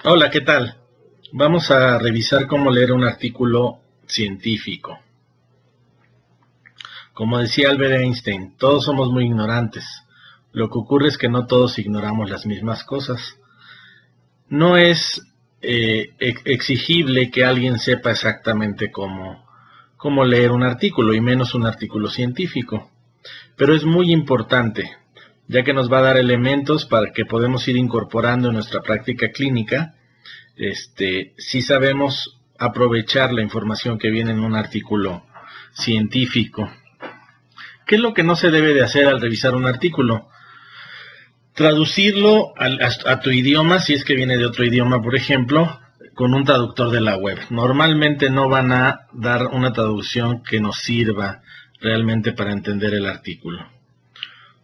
Hola, ¿qué tal? Vamos a revisar cómo leer un artículo científico. Como decía Albert Einstein, todos somos muy ignorantes. Lo que ocurre es que no todos ignoramos las mismas cosas. No es exigible que alguien sepa exactamente cómo leer un artículo, y menos un artículo científico. Pero es muy importante, ya que nos va a dar elementos para que podemos ir incorporando en nuestra práctica clínica. Si sabemos aprovechar la información que viene en un artículo científico. ¿Qué es lo que no se debe de hacer al revisar un artículo? Traducirlo a tu idioma, si es que viene de otro idioma, por ejemplo, con un traductor de la web. Normalmente no van a dar una traducción que nos sirva realmente para entender el artículo.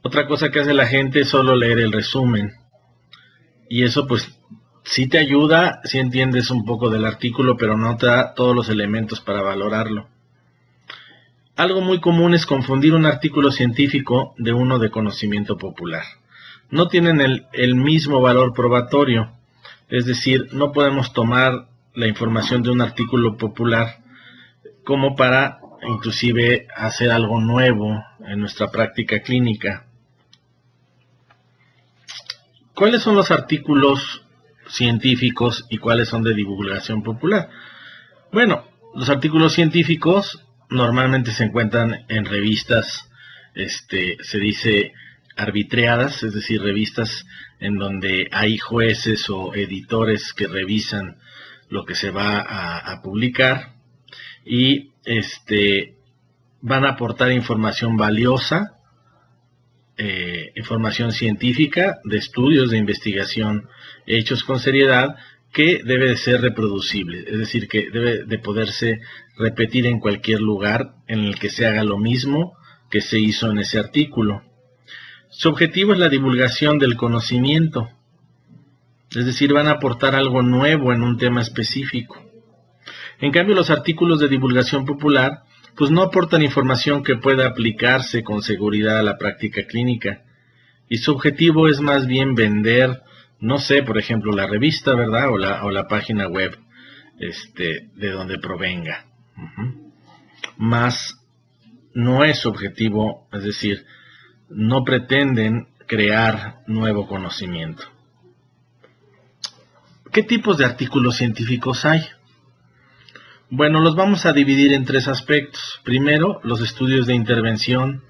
Otra cosa que hace la gente es solo leer el resumen. Y eso pues sí te ayuda, sí entiendes un poco del artículo, pero no te da todos los elementos para valorarlo. Algo muy común es confundir un artículo científico de uno de conocimiento popular. No tienen el mismo valor probatorio, es decir, no podemos tomar la información de un artículo popular como para inclusive hacer algo nuevo en nuestra práctica clínica. ¿Cuáles son los artículos científicos y cuáles son de divulgación popular? Bueno, los artículos científicos normalmente se encuentran en revistas, se dice arbitreadas, es decir, revistas en donde hay jueces o editores que revisan lo que se va a publicar y van a aportar información valiosa, información científica, de estudios de investigación hechos con seriedad, que debe de ser reproducible, es decir, que debe de poderse repetir en cualquier lugar en el que se haga lo mismo que se hizo en ese artículo. Su objetivo es la divulgación del conocimiento, es decir, van a aportar algo nuevo en un tema específico. En cambio, los artículos de divulgación popular pues no aportan información que pueda aplicarse con seguridad a la práctica clínica, y su objetivo es más bien vender, no sé, por ejemplo, la revista, ¿verdad? O la página web de donde provenga. Más no es su objetivo, es decir, no pretenden crear nuevo conocimiento. ¿Qué tipos de artículos científicos hay? Bueno, los vamos a dividir en tres aspectos. Primero, los estudios de intervención,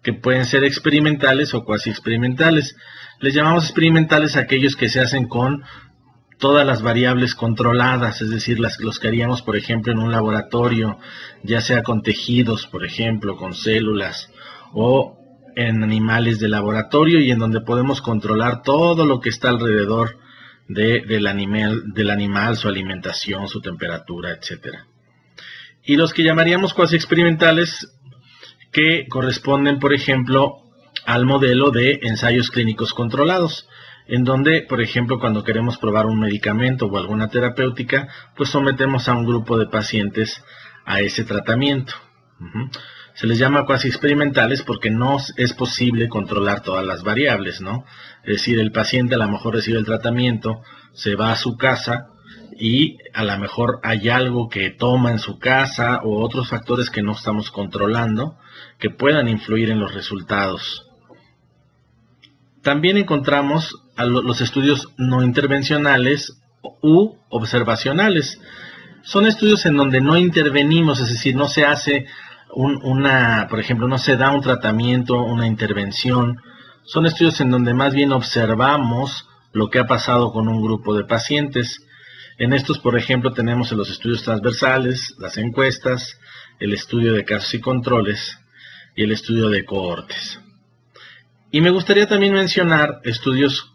que pueden ser experimentales o cuasi experimentales. Les llamamos experimentales a aquellos que se hacen con todas las variables controladas, es decir, los que haríamos, por ejemplo, en un laboratorio, ya sea con tejidos, por ejemplo, con células, o en animales de laboratorio, y en donde podemos controlar todo lo que está alrededor del animal, su alimentación, su temperatura, etc. Y los que llamaríamos cuasi experimentales, que corresponden, por ejemplo, al modelo de ensayos clínicos controlados, en donde, por ejemplo, cuando queremos probar un medicamento o alguna terapéutica, pues sometemos a un grupo de pacientes a ese tratamiento. Se les llama cuasi experimentales porque no es posible controlar todas las variables, ¿no? Es decir, el paciente a lo mejor recibe el tratamiento, se va a su casa y a lo mejor hay algo que toma en su casa o otros factores que no estamos controlando que puedan influir en los resultados. También encontramos a los estudios no intervencionales u observacionales. Son estudios en donde no intervenimos, es decir, no se hace por ejemplo, no se da un tratamiento, una intervención. Son estudios en donde más bien observamos lo que ha pasado con un grupo de pacientes. En estos, por ejemplo, tenemos los estudios transversales, las encuestas, el estudio de casos y controles y el estudio de cohortes. Y me gustaría también mencionar estudios,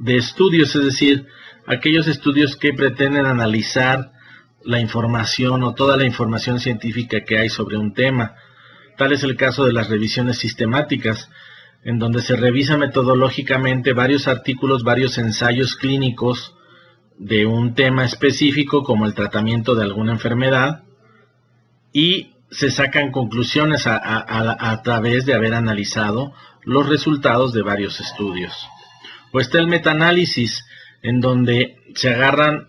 es decir, aquellos estudios que pretenden analizar la información o toda la información científica que hay sobre un tema. Tal es el caso de las revisiones sistemáticas, en donde se revisa metodológicamente varios artículos, varios ensayos clínicos de un tema específico, como el tratamiento de alguna enfermedad, y se sacan conclusiones a través de haber analizado los resultados de varios estudios. O está el metaanálisis, en donde se agarran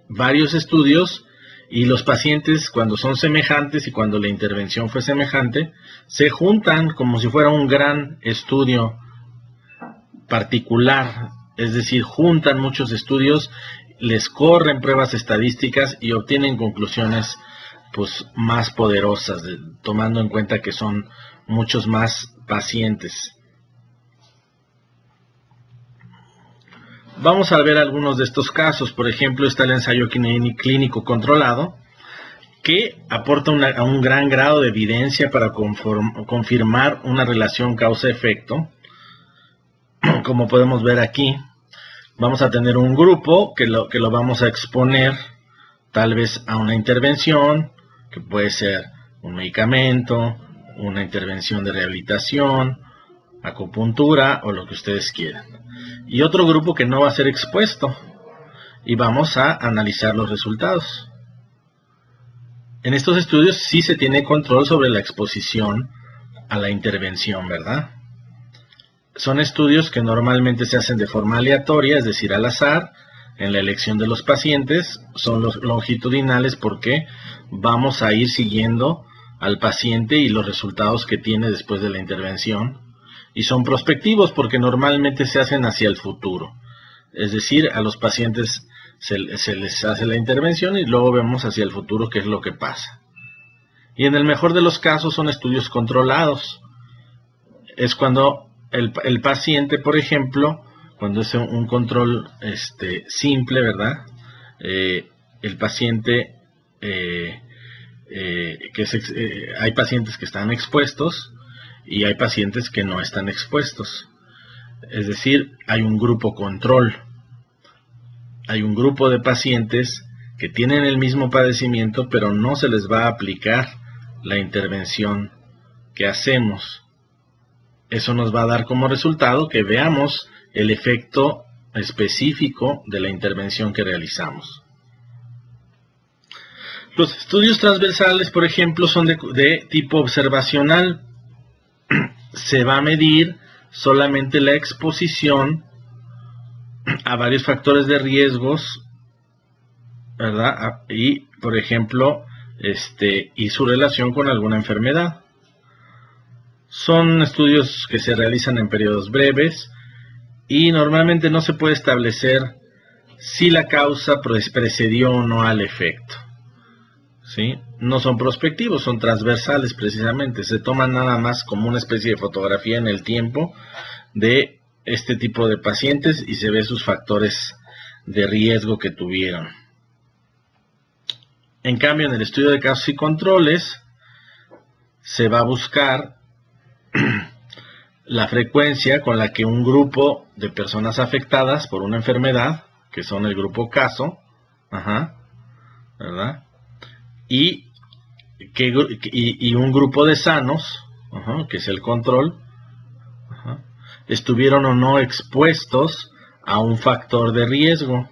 varios estudios y los pacientes, cuando son semejantes y cuando la intervención fue semejante, se juntan como si fuera un gran estudio particular, es decir, juntan muchos estudios, les corren pruebas estadísticas y obtienen conclusiones pues más poderosas, tomando en cuenta que son muchos más pacientes. Vamos a ver algunos de estos casos. Por ejemplo, está el ensayo clínico controlado, que aporta un gran grado de evidencia para confirmar una relación causa-efecto. Como podemos ver aquí, vamos a tener un grupo que lo vamos a exponer tal vez a una intervención, que puede ser un medicamento, una intervención de rehabilitación, acupuntura o lo que ustedes quieran. Y otro grupo que no va a ser expuesto, y vamos a analizar los resultados. En estos estudios sí se tiene control sobre la exposición a la intervención, ¿verdad? Son estudios que normalmente se hacen de forma aleatoria, es decir, al azar, en la elección de los pacientes. Son los longitudinales porque vamos a ir siguiendo al paciente y los resultados que tiene después de la intervención. Y son prospectivos porque normalmente se hacen hacia el futuro. Es decir, a los pacientes se les hace la intervención y luego vemos hacia el futuro qué es lo que pasa. Y en el mejor de los casos son estudios controlados. Es cuando el paciente, por ejemplo, cuando es un control simple, ¿verdad? El paciente, hay pacientes que están expuestos y hay pacientes que no están expuestos. Es decir, hay un grupo control. Hay un grupo de pacientes que tienen el mismo padecimiento, pero no se les va a aplicar la intervención que hacemos. Eso nos va a dar como resultado que veamos el efecto específico de la intervención que realizamos. Los estudios transversales, por ejemplo, son de tipo observacional. Se va a medir solamente la exposición a varios factores de riesgos, ¿verdad? Y, por ejemplo, y su relación con alguna enfermedad. Son estudios que se realizan en periodos breves y normalmente no se puede establecer si la causa precedió o no al efecto. ¿Sí? No son prospectivos, son transversales precisamente. Se toman nada más como una especie de fotografía en el tiempo de este tipo de pacientes y se ve sus factores de riesgo que tuvieron. En cambio, en el estudio de casos y controles se va a buscar la frecuencia con la que un grupo de personas afectadas por una enfermedad, que son el grupo caso, ¿verdad? Y un grupo de sanos, que es el control, estuvieron o no expuestos a un factor de riesgo.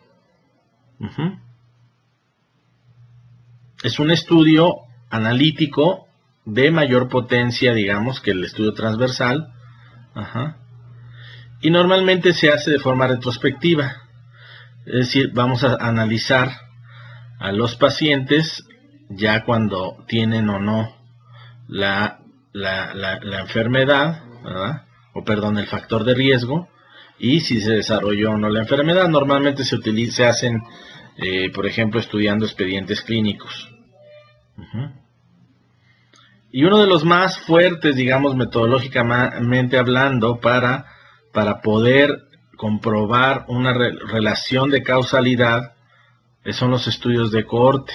Es un estudio analítico de mayor potencia, digamos, que el estudio transversal. Y normalmente se hace de forma retrospectiva. Es decir, vamos a analizar a los pacientes ya cuando tienen o no la enfermedad, ¿verdad? El factor de riesgo, y si se desarrolló o no la enfermedad. Normalmente se hacen, por ejemplo, estudiando expedientes clínicos. Y uno de los más fuertes, digamos, metodológicamente hablando, para poder comprobar una relación de causalidad, son los estudios de cohorte.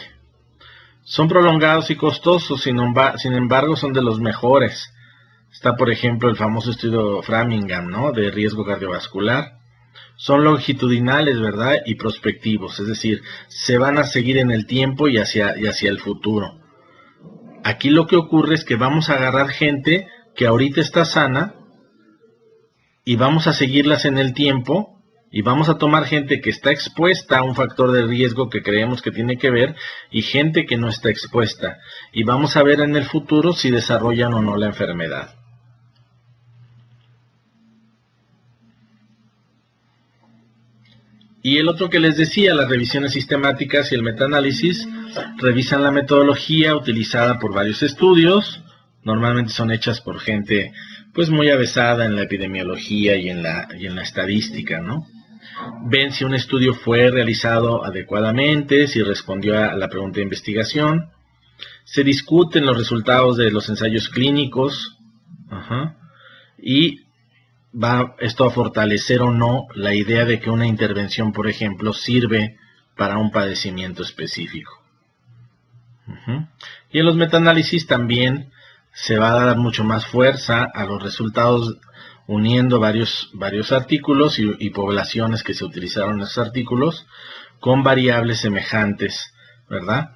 Son prolongados y costosos, sin embargo son de los mejores. Está, por ejemplo, el famoso estudio Framingham, ¿no?, de riesgo cardiovascular. Son longitudinales, ¿verdad?, y prospectivos, es decir, se van a seguir en el tiempo y hacia el futuro. Aquí lo que ocurre es que vamos a agarrar gente que ahorita está sana y vamos a seguirlas en el tiempo, y vamos a tomar gente que está expuesta a un factor de riesgo que creemos que tiene que ver y gente que no está expuesta, y vamos a ver en el futuro si desarrollan o no la enfermedad. Y el otro que les decía, las revisiones sistemáticas y el metaanálisis, revisan la metodología utilizada por varios estudios. Normalmente son hechas por gente pues muy avesada en la epidemiología y en la estadística, ¿no? Ven si un estudio fue realizado adecuadamente, si respondió a la pregunta de investigación. Se discuten los resultados de los ensayos clínicos. Y va esto a fortalecer o no la idea de que una intervención, por ejemplo, sirve para un padecimiento específico. Y en los metaanálisis también se va a dar mucho más fuerza a los resultados uniendo varios artículos y poblaciones que se utilizaron en esos artículos con variables semejantes, ¿verdad?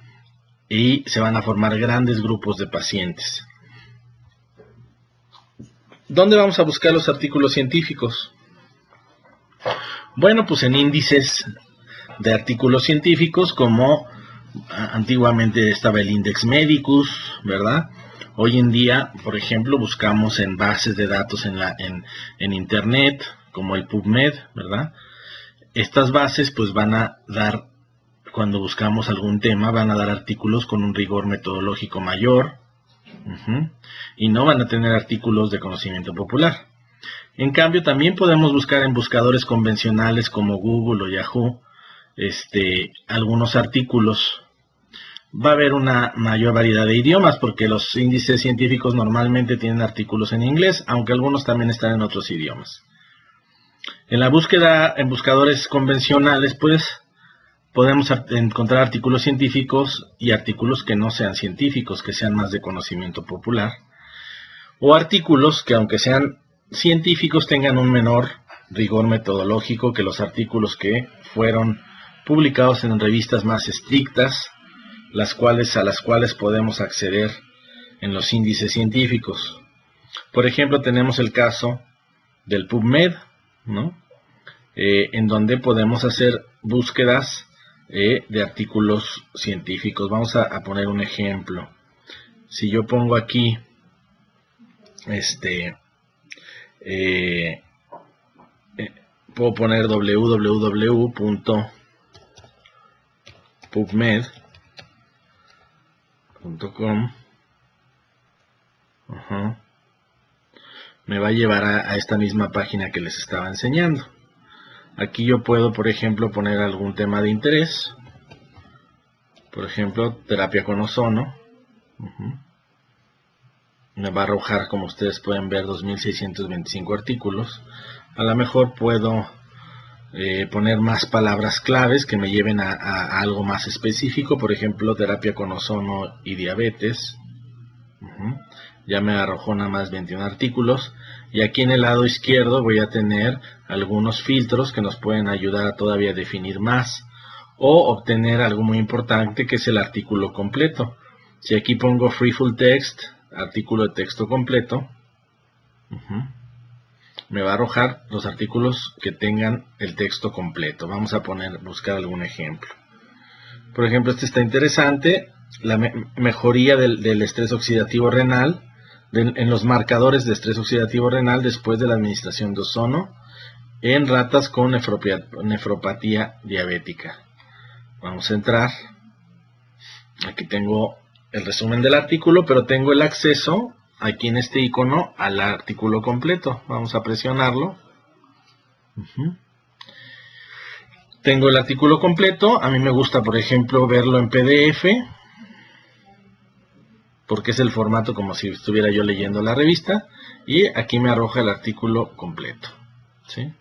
Y se van a formar grandes grupos de pacientes. ¿Dónde vamos a buscar los artículos científicos? Bueno, pues en índices de artículos científicos, como antiguamente estaba el Index Medicus, ¿verdad? Hoy en día, por ejemplo, buscamos en bases de datos en Internet, como el PubMed, ¿verdad? Estas bases pues van a dar, cuando buscamos algún tema, van a dar artículos con un rigor metodológico mayor, y no van a tener artículos de conocimiento popular. En cambio, también podemos buscar en buscadores convencionales como Google o Yahoo algunos artículos. Va a haber una mayor variedad de idiomas porque los índices científicos normalmente tienen artículos en inglés, aunque algunos también están en otros idiomas. En la búsqueda en buscadores convencionales, pues, podemos encontrar artículos científicos y artículos que no sean científicos, que sean más de conocimiento popular, o artículos que, aunque sean científicos, tengan un menor rigor metodológico que los artículos que fueron publicados en revistas más estrictas, a las cuales podemos acceder en los índices científicos. Por ejemplo, tenemos el caso del PubMed, ¿no? En donde podemos hacer búsquedas de artículos científicos. Vamos a poner un ejemplo. Si yo pongo aquí puedo poner www.pubmed.com. Me va a llevar a esta misma página que les estaba enseñando. Aquí yo puedo, por ejemplo, poner algún tema de interés. Por ejemplo, terapia con ozono. Me va a arrojar, como ustedes pueden ver, 2.625 artículos. A lo mejor puedo poner más palabras claves que me lleven a algo más específico. Por ejemplo, terapia con ozono y diabetes. Ya me arrojó nada más 21 artículos. Y aquí en el lado izquierdo voy a tener algunos filtros que nos pueden ayudar a todavía definir más o obtener algo muy importante, que es el artículo completo. Si aquí pongo Free Full Text, artículo de texto completo, me va a arrojar los artículos que tengan el texto completo. Vamos a buscar algún ejemplo. Por ejemplo, este está interesante, la mejoría del estrés oxidativo renal, en los marcadores de estrés oxidativo renal después de la administración de ozono en ratas con nefropatía diabética. Vamos a entrar. Aquí tengo el resumen del artículo, pero tengo el acceso aquí en este icono al artículo completo. Vamos a presionarlo. Tengo el artículo completo. A mí me gusta, por ejemplo, verlo en PDF, porque es el formato como si estuviera yo leyendo la revista, y aquí me arroja el artículo completo, ¿sí?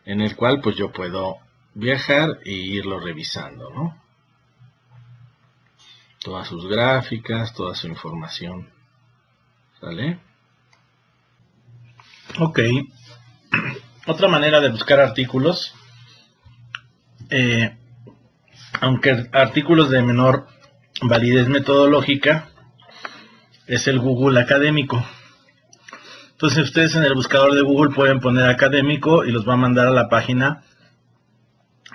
En el cual pues yo puedo viajar e irlo revisando, ¿no? Todas sus gráficas, toda su información, ¿sale? Ok. Otra manera de buscar artículos, aunque artículos de menor validez metodológica, es el Google académico. Entonces ustedes en el buscador de Google pueden poner académico y los va a mandar a la página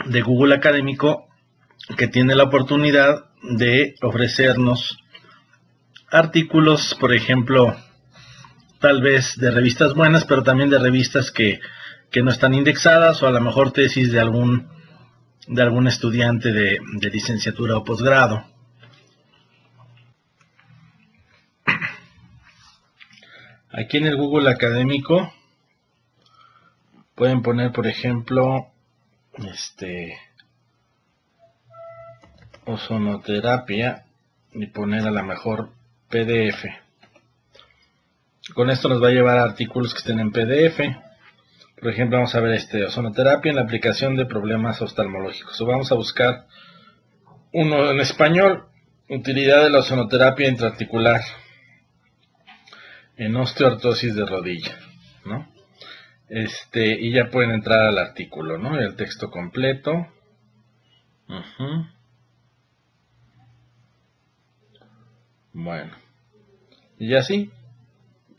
de Google académico, que tiene la oportunidad de ofrecernos artículos, por ejemplo, tal vez de revistas buenas, pero también de revistas que no están indexadas, o a lo mejor tesis de algún de algún estudiante de licenciatura o posgrado. Aquí en el Google académico pueden poner, por ejemplo, ozonoterapia y poner a lo mejor PDF. Con esto nos va a llevar a artículos que estén en PDF. Por ejemplo, vamos a ver ozonoterapia en la aplicación de problemas oftalmológicos. O vamos a buscar uno en español, utilidad de la ozonoterapia intraarticular en osteoartrosis de rodilla, ¿no? Y ya pueden entrar al artículo, ¿no? El texto completo. Bueno, y así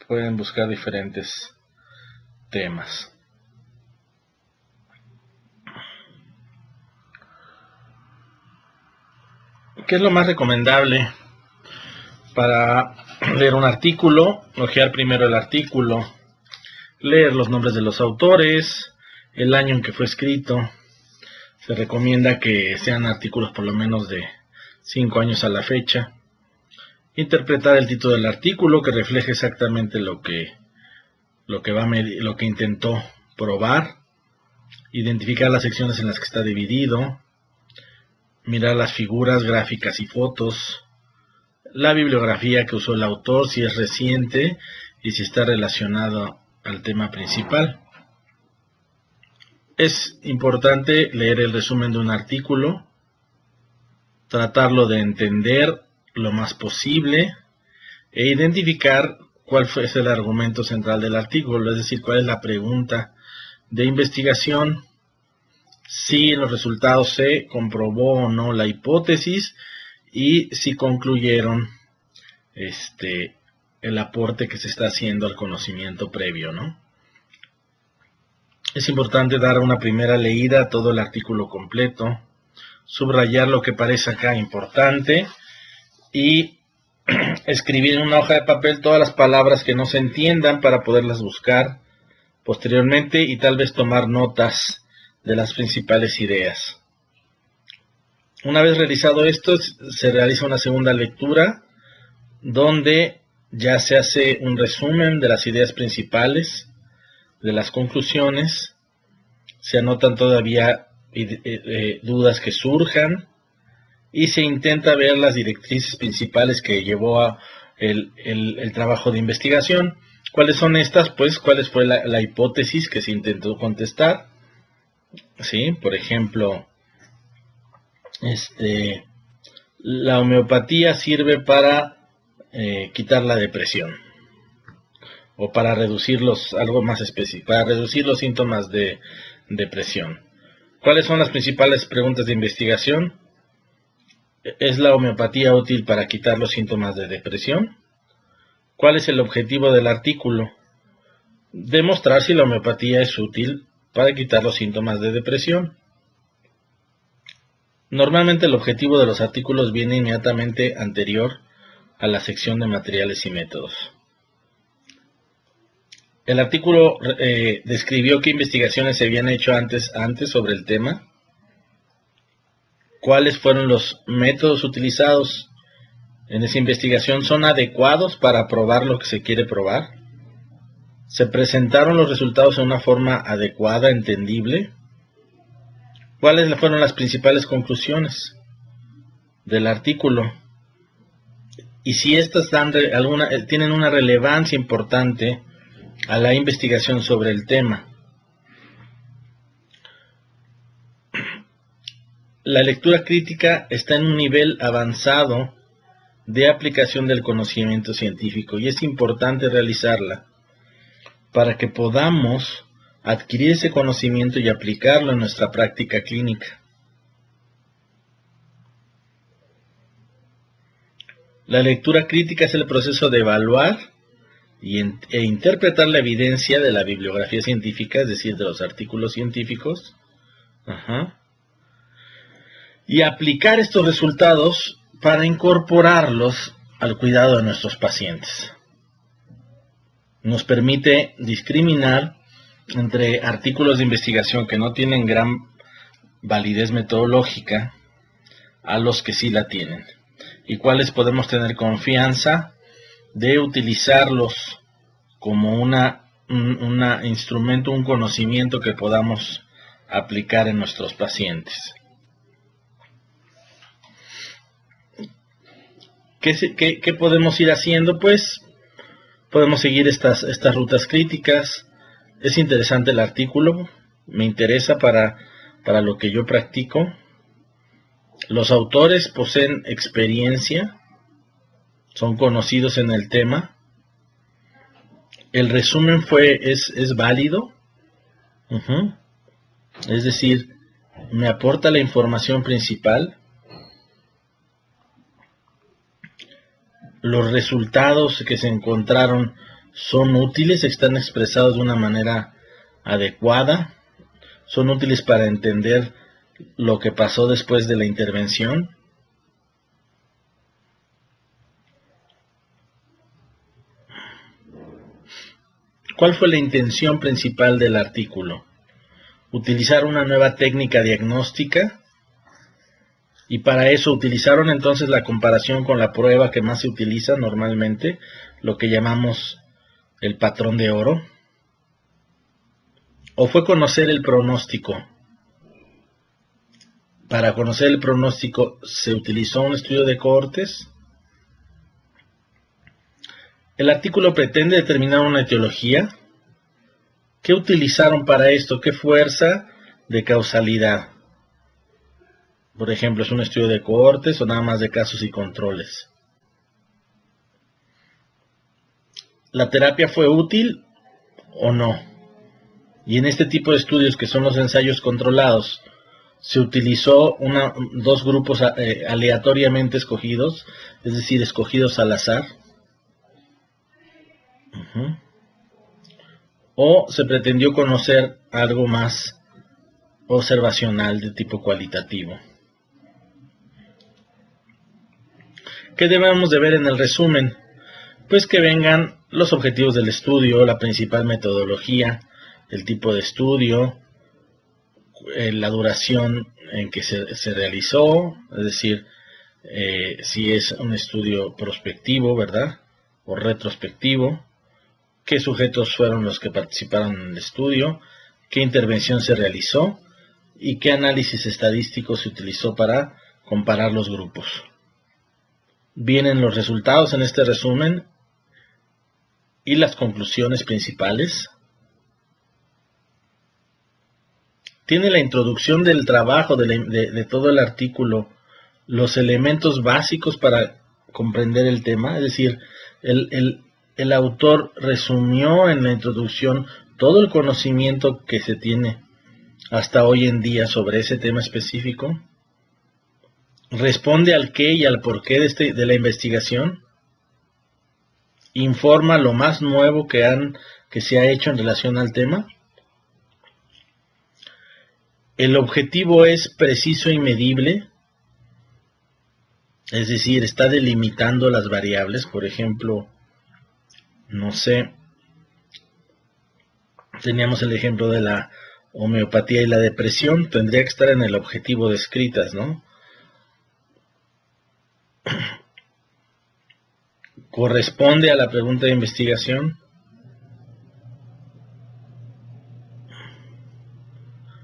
pueden buscar diferentes temas. ¿Qué es lo más recomendable para leer un artículo? Hojear primero el artículo, leer los nombres de los autores, el año en que fue escrito. Se recomienda que sean artículos por lo menos de 5 años a la fecha. Interpretar el título del artículo, que refleje exactamente lo que intentó probar. Identificar las secciones en las que está dividido. Mirar las figuras, gráficas y fotos. La bibliografía que usó el autor, si es reciente y si está relacionado al tema principal. Es importante leer el resumen de un artículo, tratarlo de entender lo más posible e identificar cuál fue el argumento central del artículo, es decir, cuál es la pregunta de investigación, si en los resultados se comprobó o no la hipótesis y si concluyeron el aporte que se está haciendo al conocimiento previo, ¿no? Es importante dar una primera leída a todo el artículo completo, subrayar lo que parece acá importante y escribir en una hoja de papel todas las palabras que no se entiendan para poderlas buscar posteriormente y tal vez tomar notas de las principales ideas. Una vez realizado esto, se realiza una segunda lectura donde ya se hace un resumen de las ideas principales, de las conclusiones, se anotan todavía dudas que surjan y se intenta ver las directrices principales que llevó a el trabajo de investigación. ¿Cuáles son estas? Pues, ¿cuál fue la hipótesis que se intentó contestar? ¿Sí? Por ejemplo, la homeopatía sirve para quitar la depresión o para reducirlos, algo más específico, para reducir los síntomas de depresión. ¿Cuáles son las principales preguntas de investigación? ¿Es la homeopatía útil para quitar los síntomas de depresión? ¿Cuál es el objetivo del artículo? Demostrar si la homeopatía es útil para quitar los síntomas de depresión. Normalmente el objetivo de los artículos viene inmediatamente anterior a la sección de materiales y métodos. El artículo describió qué investigaciones se habían hecho antes sobre el tema, cuáles fueron los métodos utilizados en esa investigación, son adecuados para probar lo que se quiere probar, se presentaron los resultados en una forma adecuada, entendible, cuáles fueron las principales conclusiones del artículo y si estas tienen una relevancia importante a la investigación sobre el tema. La lectura crítica está en un nivel avanzado de aplicación del conocimiento científico y es importante realizarla para que podamos adquirir ese conocimiento y aplicarlo en nuestra práctica clínica. La lectura crítica es el proceso de evaluar e interpretar la evidencia de la bibliografía científica, es decir, de los artículos científicos, y aplicar estos resultados para incorporarlos al cuidado de nuestros pacientes. Nos permite discriminar entre artículos de investigación que no tienen gran validez metodológica a los que sí la tienen, y cuáles podemos tener confianza de utilizarlos como un instrumento, un conocimiento que podamos aplicar en nuestros pacientes. ¿Qué podemos ir haciendo? Pues podemos seguir estas rutas críticas. Es interesante el artículo, me interesa para lo que yo practico. Los autores poseen experiencia, son conocidos en el tema. El resumen es válido. Es decir, me aporta la información principal. Los resultados que se encontraron son útiles, están expresados de una manera adecuada, son útiles para entender lo que pasó después de la intervención. ¿Cuál fue la intención principal del artículo? Utilizar una nueva técnica diagnóstica, y para eso utilizaron entonces la comparación con la prueba que más se utiliza normalmente, lo que llamamos el patrón de oro. ¿O fue conocer el pronóstico? Para conocer el pronóstico se utilizó un estudio de cohortes. El artículo pretende determinar una etiología. ¿Qué utilizaron para esto? ¿Qué fuerza de causalidad? Por ejemplo, ¿es un estudio de cohortes o nada más de casos y controles? ¿La terapia fue útil o no? Y en este tipo de estudios, que son los ensayos controlados, se utilizó dos grupos aleatoriamente escogidos, es decir, escogidos al azar. O se pretendió conocer algo más observacional de tipo cualitativo. ¿Qué debemos de ver en el resumen? Pues que vengan los objetivos del estudio, la principal metodología, el tipo de estudio, la duración en que se realizó, es decir, si es un estudio prospectivo, ¿verdad? O retrospectivo, qué sujetos fueron los que participaron en el estudio, qué intervención se realizó y qué análisis estadístico se utilizó para comparar los grupos. Vienen los resultados en este resumen y las conclusiones principales. Tiene la introducción del trabajo de todo el artículo, los elementos básicos para comprender el tema, es decir, el autor resumió en la introducción todo el conocimiento que se tiene hasta hoy en día sobre ese tema específico. Responde al qué y al por qué de la investigación. Informa lo más nuevo que se ha hecho en relación al tema. El objetivo es preciso y medible, es decir, está delimitando las variables. Por ejemplo, no sé, teníamos el ejemplo de la homeopatía y la depresión, tendría que estar en el objetivo descritas, ¿no? Corresponde a la pregunta de investigación.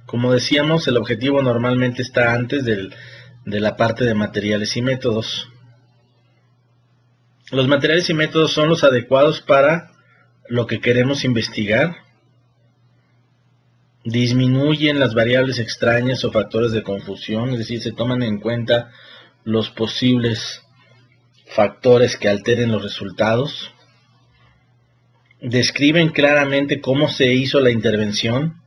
Como decíamos, el objetivo normalmente está antes de la parte de materiales y métodos. Los materiales y métodos son los adecuados para lo que queremos investigar. Disminuyen las variables extrañas o factores de confusión, es decir, se toman en cuenta los posibles factores que alteren los resultados. Describen claramente cómo se hizo la intervención,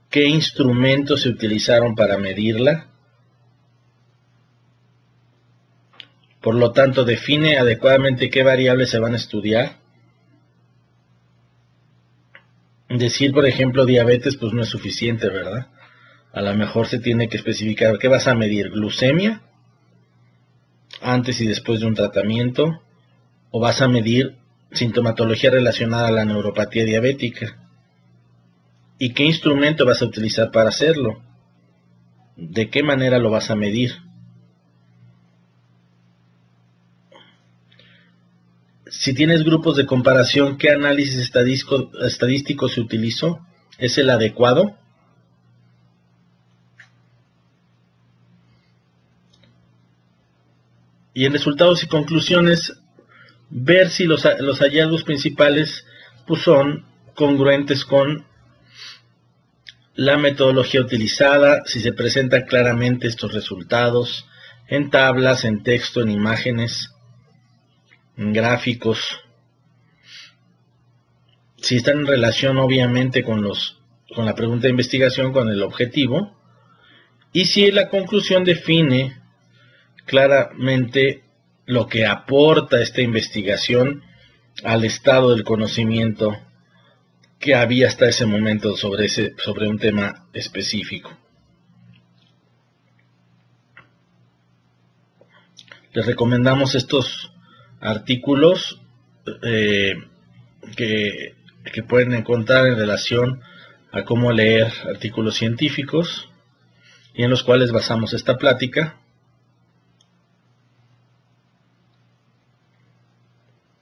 qué instrumentos se utilizaron para medirla. Por lo tanto, define adecuadamente qué variables se van a estudiar. Decir, por ejemplo, diabetes, pues no es suficiente, ¿verdad? A lo mejor se tiene que especificar qué vas a medir: glucemia, antes y después de un tratamiento, o vas a medir sintomatología relacionada a la neuropatía diabética. ¿Y qué instrumento vas a utilizar para hacerlo? ¿De qué manera lo vas a medir? Si tienes grupos de comparación, ¿qué análisis estadístico se utilizó? ¿Es el adecuado? Y en resultados y conclusiones, ver si los hallazgos principales pues, son congruentes con la metodología utilizada, si se presentan claramente estos resultados en tablas, en texto, en imágenes, en gráficos, si están en relación obviamente con la pregunta de investigación, con el objetivo, y si la conclusión define claramente lo que aporta esta investigación al estado del conocimiento que había hasta ese momento sobre un tema específico. Les recomendamos estos artículos que pueden encontrar en relación a cómo leer artículos científicos y en los cuales basamos esta plática.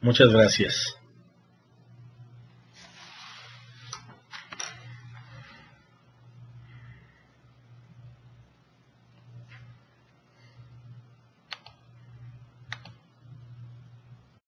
Muchas gracias.